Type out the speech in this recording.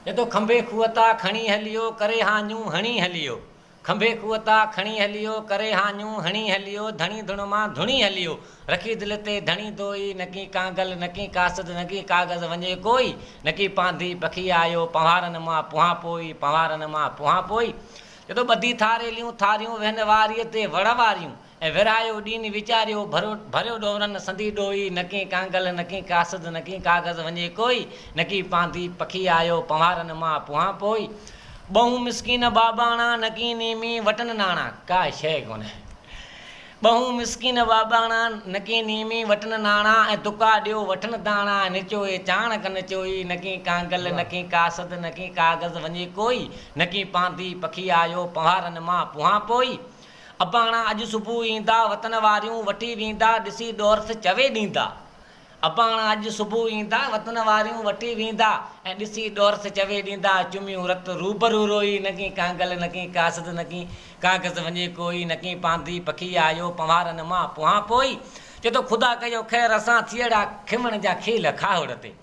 ये तो खंबे खुअता खणी हलियो करे हान्यू हणी हलियो खंबे खुअता खणी हलियो करे हान्यू हणी हलियो धणी धुण मां धुणी हलियो रखी दिल ते धणी दोई नकी कांगल नकी कासद नकी कागज़ वञे कोई नकी पांधी पखी आयो पवारन मां पुहा पोई पवारन मां पुहा पोई ये तो बदी थारेलियूं थारियूं वेहन वारीअ ते वड़ वारियूं ऐं विरायो ॾीन वीचारियो भरियो डोरन संदी डोई नकी कांगल नकी कासद नकी कागज़ वञे कोई नकी पांधी पखी आयो पवारन मां पुहा पोई बहु मिसकीन बाबाणा नकी नीमी वटन नाणा का शइ कोन्हे बहु मिसकीन बाबाणा नकी नीमी वटन नाणा ऐं तुका ॾियो वठन दाणा निचोए चाणक नचोई नकी कांगल नकी कासद नकी कागज़ वञे कोई नकी पांधी पखी आयो पवारन मां पुहा पोई अबाणा अॼु सुबुह ईंदा वतन वारियूं वठी वेंदा ॾिसी दौरस चवे ॾींदा अबाणा अॼु सुबुह ईंदा वतन वारियूं वठी वेंदा ऐं ॾिसी दौरस चवे ॾींदा चुमियूं रत रूबरू रोई नकी कांगल नकी कासद नकी कागज़ वञे कोई नकी पांधी पखी आयो पवारन मां पुहा पोई चए तो ख़ुदा कयो ख़ैर असां थियड़ा खिमण जा खेल खावड़ ते।